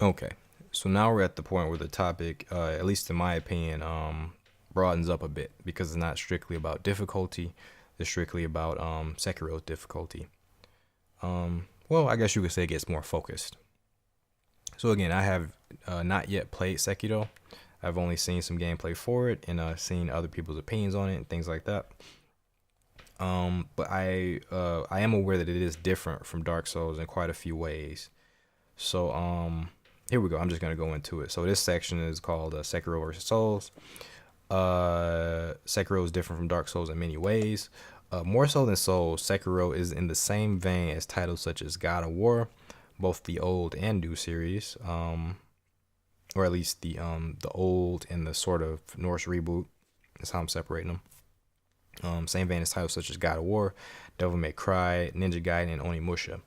Okay, so now we're at the point where the topic, at least in my opinion, broadens up a bit because it's not strictly about difficulty. It's strictly about Sekiro's difficulty. Well, I guess you could say it gets more focused. So again, I have not yet played Sekiro. I've only seen some gameplay for it and seen other people's opinions on it and things like that. But I am aware that it is different from Dark Souls in quite a few ways. So here we go. I'm just gonna go into it. So this section is called Sekiro versus Souls. Sekiro is different from Dark Souls in many ways. More so than Souls, Sekiro is in the same vein as titles such as God of War, both the old and new series, or at least the old and the sort of Norse reboot. That's how I'm separating them. Same vein as titles such as God of War, Devil May Cry, Ninja Gaiden, and Onimusha.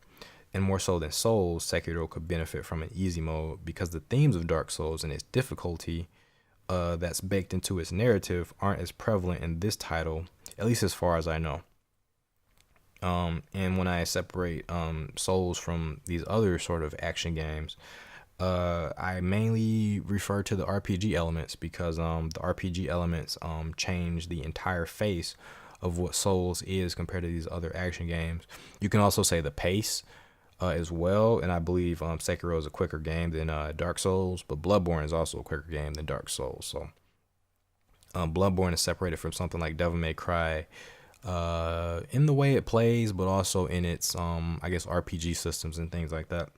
And more so than Souls, Sekiro could benefit from an easy mode because the themes of Dark Souls and its difficulty that's baked into its narrative aren't as prevalent in this title, at least as far as I know. And when I separate Souls from these other sort of action games, I mainly refer to the RPG elements because the RPG elements change the entire face of what Souls is compared to these other action games. You can also say the pace as well, and I believe Sekiro is a quicker game than Dark Souls, but Bloodborne is also a quicker game than Dark Souls. So Bloodborne is separated from something like Devil May Cry in the way it plays, but also in its I guess RPG systems and things like that.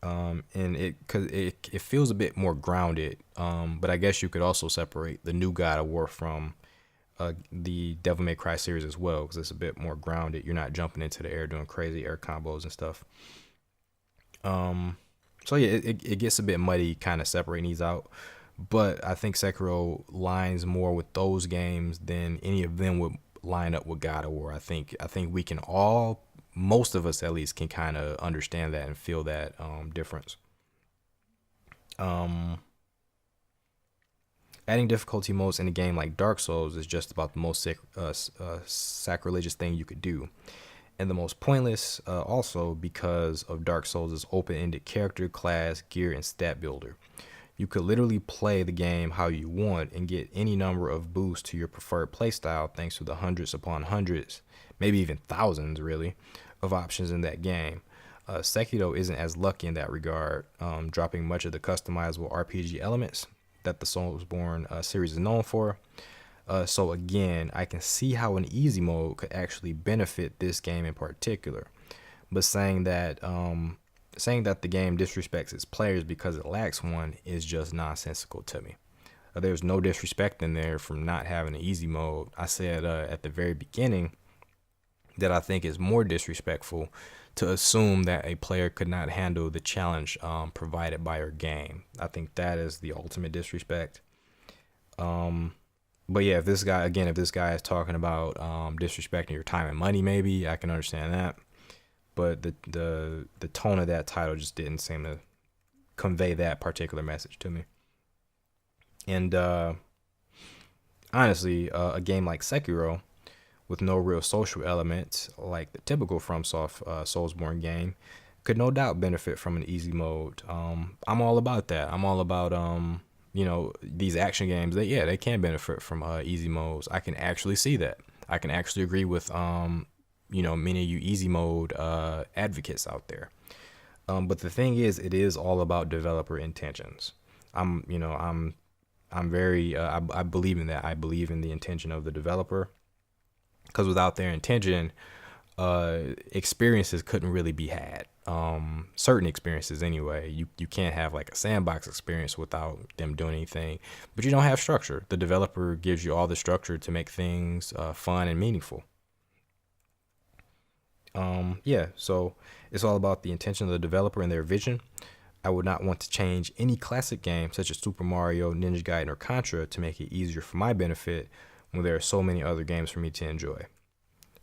And it feels a bit more grounded, but I guess you could also separate the new God of War from the Devil May Cry series as well, because it's a bit more grounded. You're not jumping into the air doing crazy air combos and stuff. So yeah, it gets a bit muddy kind of separating these out, but I think Sekiro lines more with those games than any of them would line up with God of War. I think we can all, most of us at least, can kind of understand that and feel that difference. Adding difficulty modes in a game like Dark Souls is just about the most sacrilegious thing you could do, and the most pointless also because of Dark Souls' open-ended character, class, gear, and stat builder. You could literally play the game how you want and get any number of boosts to your preferred playstyle thanks to the hundreds upon hundreds, maybe even thousands really, of options in that game. Sekiro isn't as lucky in that regard, dropping much of the customizable RPG elements that the SoulsBorne series is known for. So again, I can see how an easy mode could actually benefit this game in particular. But saying that the game disrespects its players because it lacks one is just nonsensical to me. There's no disrespect in there from not having an easy mode. I said at the very beginning that I think it's more disrespectful to assume that a player could not handle the challenge provided by your game. I think that is the ultimate disrespect. But yeah, if this guy is talking about disrespecting your time and money, maybe I can understand that. But the tone of that title just didn't seem to convey that particular message to me. And honestly, a game like Sekiro, with no real social elements like the typical FromSoft SoulsBorne game, could no doubt benefit from an easy mode. I'm all about that. I'm all about these action games. They can benefit from easy modes. I can actually see that. I can actually agree with many of you easy mode advocates out there. But the thing is, it is all about developer intentions. I believe in that. I believe in the intention of the developer. Because without their intention, experiences couldn't really be had. Certain experiences anyway. You can't have like a sandbox experience without them doing anything. But you don't have structure. The developer gives you all the structure to make things fun and meaningful. So it's all about the intention of the developer and their vision. I would not want to change any classic game such as Super Mario, Ninja Gaiden, or Contra to make it easier for my benefit when there are so many other games for me to enjoy.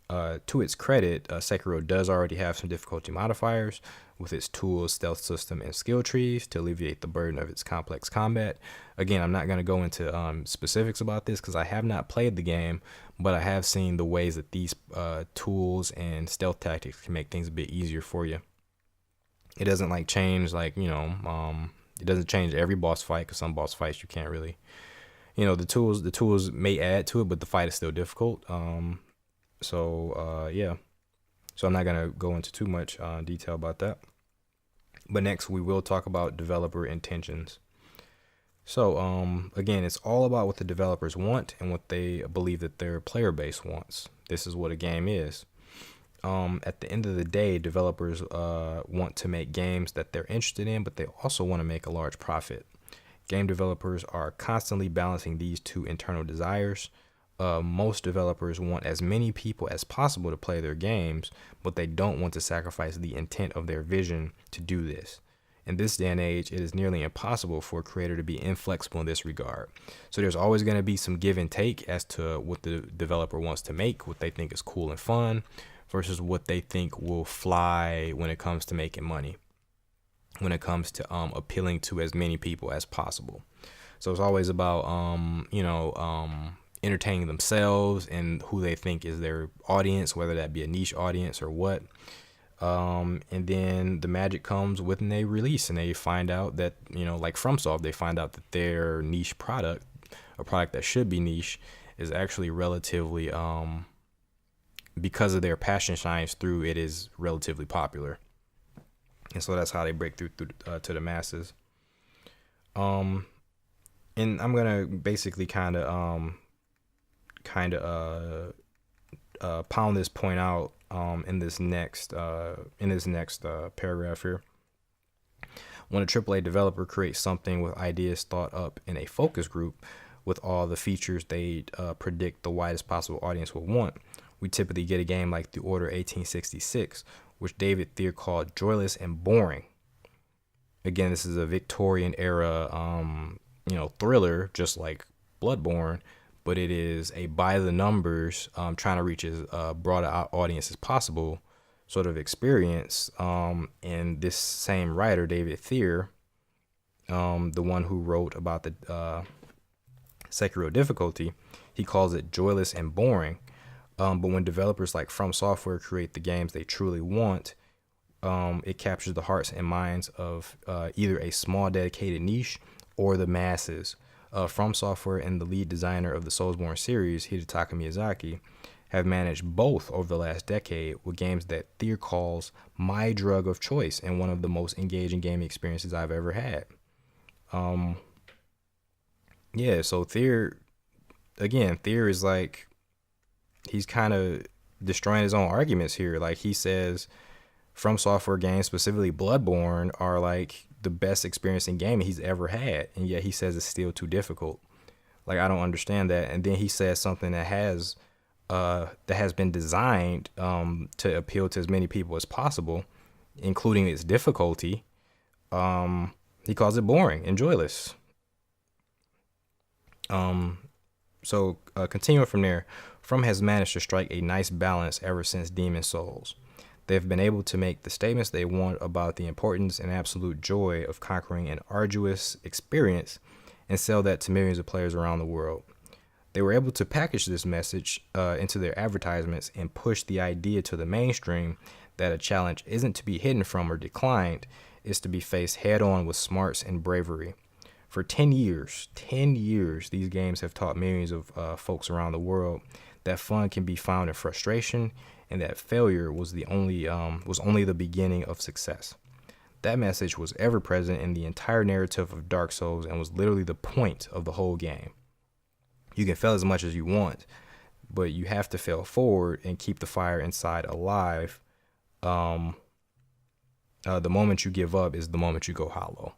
To its credit, Sekiro does already have some difficulty modifiers with its tools, stealth system, and skill trees to alleviate the burden of its complex combat. Again, I'm not going to go into specifics about this because I have not played the game, but I have seen the ways that these tools and stealth tactics can make things a bit easier for you. It doesn't like change like, it doesn't change every boss fight, because some boss fights you can't really, the tools may add to it, but the fight is still difficult. Yeah. So I'm not gonna go into too much detail about that. But next we will talk about developer intentions. So again, it's all about what the developers want and what they believe that their player base wants. This is what a game is. At the end of the day, developers want to make games that they're interested in, but they also want to make a large profit. Game developers are constantly balancing these two internal desires. Most developers want as many people as possible to play their games, but they don't want to sacrifice the intent of their vision to do this. In this day and age, it is nearly impossible for a creator to be inflexible in this regard. So there's always going to be some give and take as to what the developer wants to make, what they think is cool and fun, versus what they think will fly when it comes to making money, when it comes to appealing to as many people as possible. So it's always about, entertaining themselves and who they think is their audience, whether that be a niche audience or what. And then the magic comes when they release and they find out that, like FromSoft, they find out that their niche product, a product that should be niche, is actually relatively, because of their passion shines through, it is relatively popular. And so that's how they break through to the masses. And I'm going to basically kind of pound this point out in this next paragraph here. When a AAA developer creates something with ideas thought up in a focus group with all the features they predict the widest possible audience will want, we typically get a game like The Order 1866, which David Thier called joyless and boring. Again, this is a Victorian era, thriller, just like Bloodborne, but it is a by the numbers, trying to reach as broad an audience as possible sort of experience. And this same writer, David Thier, the one who wrote about the Sekiro difficulty, he calls it joyless and boring. But when developers like From Software create the games they truly want, it captures the hearts and minds of either a small dedicated niche or the masses. From Software and the lead designer of the SoulsBorne series, Hidetaka Miyazaki, have managed both over the last decade with games that Thier calls my drug of choice and one of the most engaging gaming experiences I've ever had. So Thier is like, he's kind of destroying his own arguments here. Like he says, From Software games, specifically Bloodborne, are like the best experience in gaming he's ever had, and yet he says it's still too difficult. Like, I don't understand that. And then he says something that has been designed to appeal to as many people as possible, including its difficulty. He calls it boring and joyless. So continuing from there, From has managed to strike a nice balance ever since Demon Souls. They've been able to make the statements they want about the importance and absolute joy of conquering an arduous experience and sell that to millions of players around the world. They were able to package this message into their advertisements and push the idea to the mainstream that a challenge isn't to be hidden from or declined, it's to be faced head on with smarts and bravery. For 10 years, these games have taught millions of folks around the world that fun can be found in frustration, and that failure was only the beginning of success. That message was ever present in the entire narrative of Dark Souls and was literally the point of the whole game. You can fail as much as you want, but you have to fail forward and keep the fire inside alive. The moment you give up is the moment you go hollow.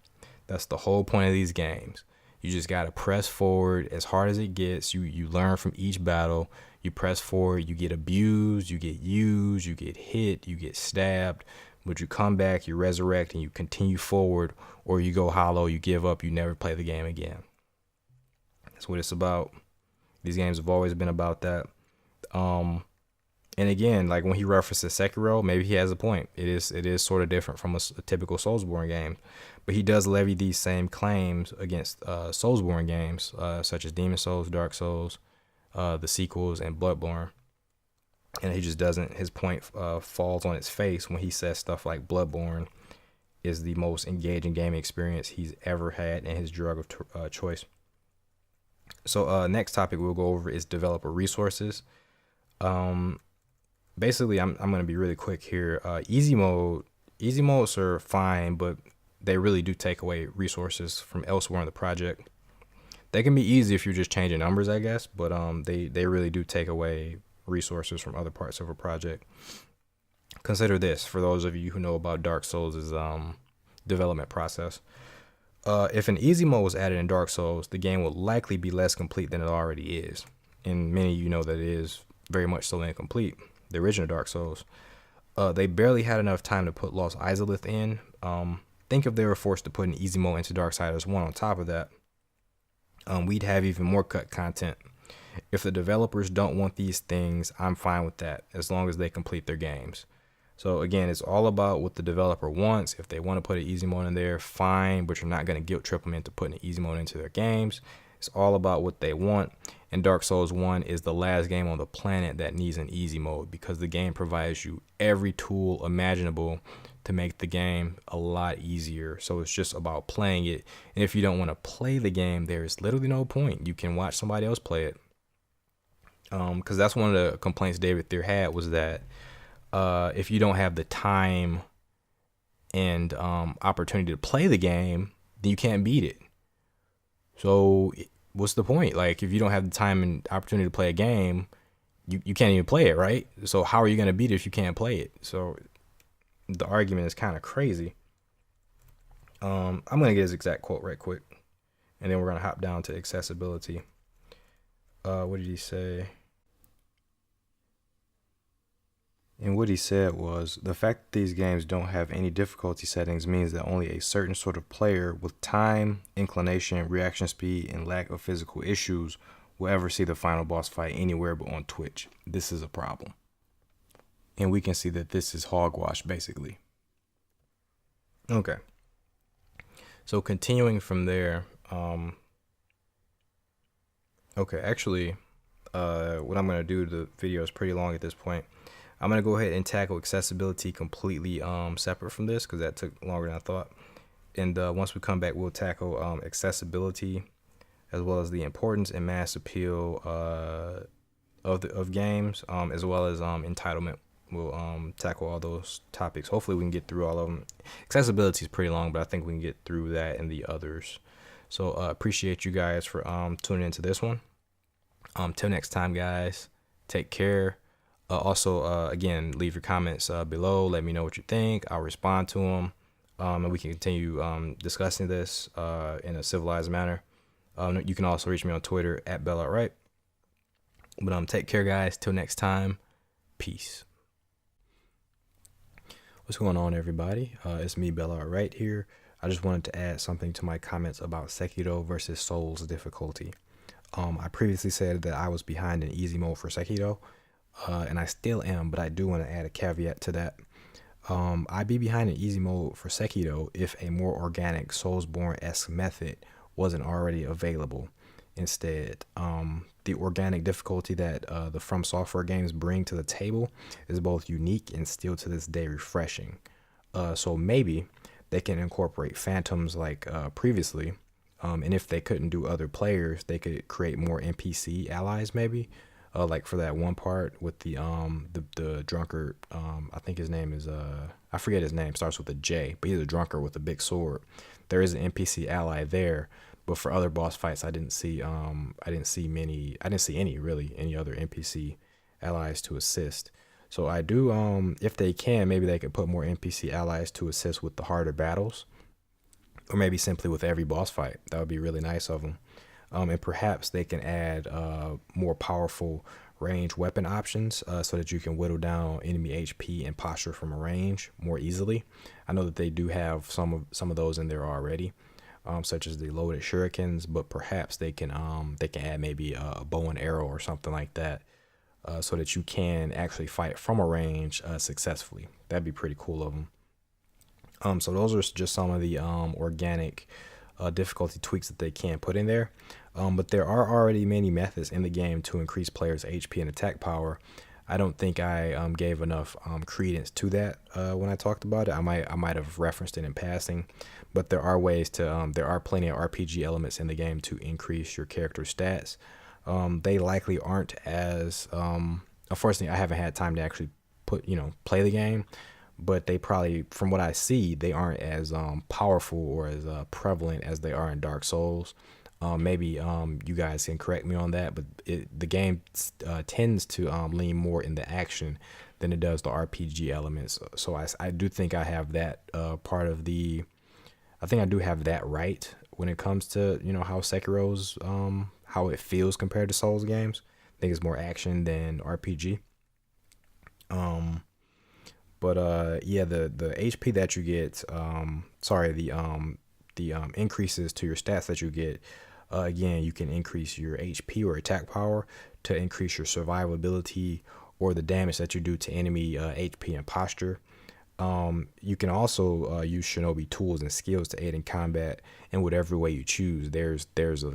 That's the whole point of these games. You just got to press forward as hard as it gets. You learn from each battle. You press forward. You get abused. You get used. You get hit. You get stabbed. But you come back, you resurrect, and you continue forward, or you go hollow, you give up, you never play the game again. That's what it's about. These games have always been about that. And again, like when he references Sekiro, maybe he has a point. It is sort of different from a typical SoulsBorne game. But he does levy these same claims against SoulsBorne games, such as Demon Souls, Dark Souls, the sequels, and Bloodborne. And he just doesn't, his point falls on its face when he says stuff like Bloodborne is the most engaging gaming experience he's ever had in his drug of choice. So next topic we'll go over is developer resources. Basically, I'm going to be really quick here. Easy modes are fine, but they really do take away resources from elsewhere in the project. They can be easy if you're just changing numbers, I guess, but they really do take away resources from other parts of a project. Consider this, for those of you who know about Dark Souls' development process. If an easy mode was added in Dark Souls, the game would likely be less complete than it already is. And many of you know that it is very much so incomplete, the original Dark Souls. They barely had enough time to put Lost Izalith in. Think if they were forced to put an easy mode into Darksiders 1 on top of that, we'd have even more cut content. If the developers don't want these things, I'm fine with that, as long as they complete their games. So again, it's all about what the developer wants. If they want to put an easy mode in there, fine, but you're not going to guilt trip them into putting an easy mode into their games. It's all about what they want. And Dark Souls 1 is the last game on the planet that needs an easy mode, because the game provides you every tool imaginable to make the game a lot easier. So it's just about playing it. And if you don't want to play the game, there's literally no point. You can watch somebody else play it. Because that's one of the complaints David Thier had, was that if you don't have the time and opportunity to play the game, then you can't beat it. So what's the point? Like, if you don't have the time and opportunity to play a game, you can't even play it, right? So how are you going to beat it if you can't play it? So the argument is kind of crazy. I'm going to get his exact quote right quick, and then we're going to hop down to accessibility. What did he say? And what he said was, the fact that these games don't have any difficulty settings means that only a certain sort of player with time, inclination, reaction speed, and lack of physical issues will ever see the final boss fight anywhere but on Twitch. This is a problem. And we can see that this is hogwash, basically. Okay. So continuing from there, okay, actually, what I'm going to do, the video is pretty long at this point. I'm going to go ahead and tackle accessibility completely separate from this, because that took longer than I thought. And once we come back, we'll tackle accessibility, as well as the importance and mass appeal of games, as well as entitlement. We'll tackle all those topics. Hopefully we can get through all of them. Accessibility is pretty long, but I think we can get through that and the others. So appreciate you guys for tuning into this one. Till next time, guys, take care. Also, again, leave your comments below. Let me know what you think. I'll respond to them, and we can continue discussing this in a civilized manner. You can also reach me on Twitter at BellOutRight. But take care, guys. Till next time, peace. What's going on, everybody? It's me, BellOutRight here. I just wanted to add something to my comments about Sekiro versus Souls difficulty. I previously said that I was behind in easy mode for Sekiro. And I still am, but I do want to add a caveat to that. I'd be behind in easy mode for Sekiro if a more organic SoulsBorne-esque method wasn't already available. Instead, the organic difficulty that the From Software games bring to the table is both unique and still to this day refreshing. So maybe they can incorporate phantoms like previously, and if they couldn't do other players, they could create more NPC allies maybe. Like for that one part with the drunkard, I think his name is I forget his name, starts with a J, but he's a drunkard with a big sword. There is an NPC ally there, but for other boss fights, I didn't see any really, any other NPC allies to assist. So I do, if they can, maybe they could put more NPC allies to assist with the harder battles, or maybe simply with every boss fight. That would be really nice of them. And perhaps they can add more powerful range weapon options so that you can whittle down enemy HP and posture from a range more easily. I know that they do have some of those in there already, such as the loaded shurikens, but perhaps they can add maybe a bow and arrow or something like that, so that you can actually fight from a range successfully. That'd be pretty cool of them. So those are just some of the organic difficulty tweaks that they can put in there, but there are already many methods in the game to increase players' HP and attack power. I don't think I gave enough credence to that when I talked about it. I might have referenced it in passing, but there are ways to there are plenty of RPG elements in the game to increase your character stats. They likely aren't as unfortunately, I haven't had time to actually play the game, but they probably, from what I see, they aren't as powerful or as prevalent as they are in Dark Souls. Maybe you guys can correct me on that, but the game tends to lean more in the action than it does the RPG elements. So I do think I have that part of the, I think I do have that right when it comes to, how Sekiro's, how it feels compared to Souls games. I think it's more action than RPG. But yeah, the HP that you get, the increases to your stats that you get, again, you can increase your HP or attack power to increase your survivability or the damage that you do to enemy HP and posture. You can also use shinobi tools and skills to aid in combat in whatever way you choose. There's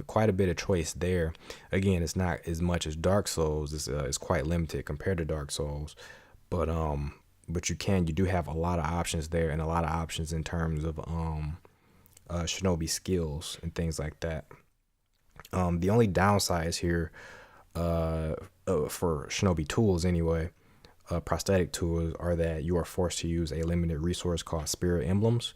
quite a bit of choice there. Again, it's not as much as Dark Souls. It's quite limited compared to Dark Souls, but you do have a lot of options there, and a lot of options in terms of shinobi skills and things like that. The only downsides here for shinobi tools anyway, prosthetic tools, are that you are forced to use a limited resource called spirit emblems,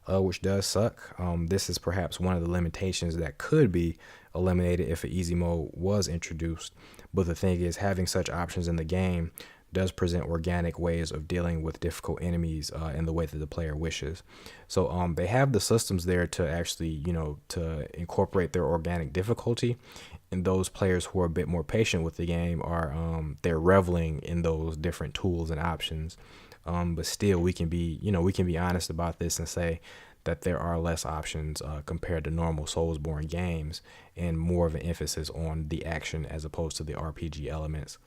which does suck. This is perhaps one of the limitations that could be eliminated if an easy mode was introduced. But the thing is, having such options in the game does present organic ways of dealing with difficult enemies in the way that the player wishes. So they have the systems there to actually, to incorporate their organic difficulty. And those players who are a bit more patient with the game are they're reveling in those different tools and options. But still, we can be honest about this and say that there are less options compared to normal SoulsBorne games, and more of an emphasis on the action as opposed to the RPG elements.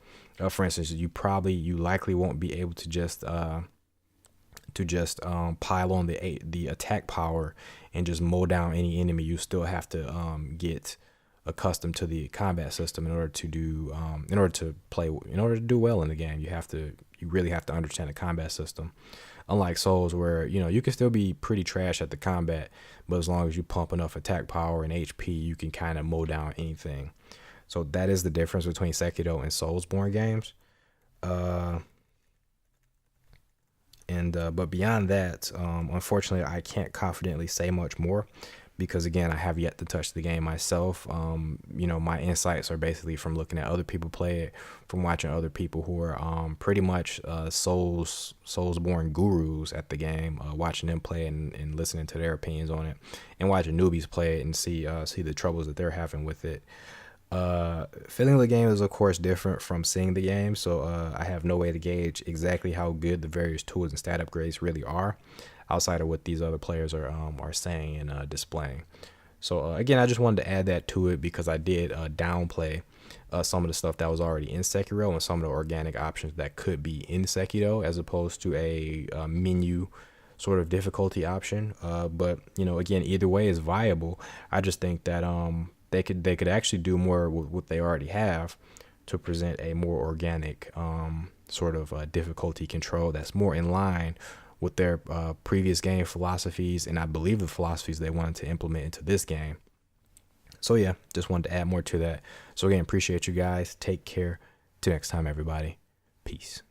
For instance, you likely won't be able to just pile on the attack power and just mow down any enemy. You still have to get accustomed to the combat system in order to do in order to do well in the game. You really have to understand the combat system. Unlike Souls, where you can still be pretty trash at the combat, but as long as you pump enough attack power and HP, you can kind of mow down anything. So that is the difference between Sekiro and SoulsBorne games. But beyond that, unfortunately, I can't confidently say much more, because again, I have yet to touch the game myself. My insights are basically from looking at other people play it, from watching other people who are pretty much SoulsBorne gurus at the game, watching them play and listening to their opinions on it, and watching newbies play it and see the troubles that they're having with it. Feeling the game is of course different from seeing the game, so I have no way to gauge exactly how good the various tools and stat upgrades really are, outside of what these other players are saying and displaying. So again, I just wanted to add that to it, because I did downplay some of the stuff that was already in Sekiro and some of the organic options that could be in Sekiro, as opposed to a menu sort of difficulty option. But again, either way is viable. I just think that they could actually do more with what they already have to present a more organic sort of difficulty control that's more in line with their previous game philosophies, and I believe the philosophies they wanted to implement into this game. So yeah, just wanted to add more to that. So again, appreciate you guys. Take care. Till next time, everybody. Peace.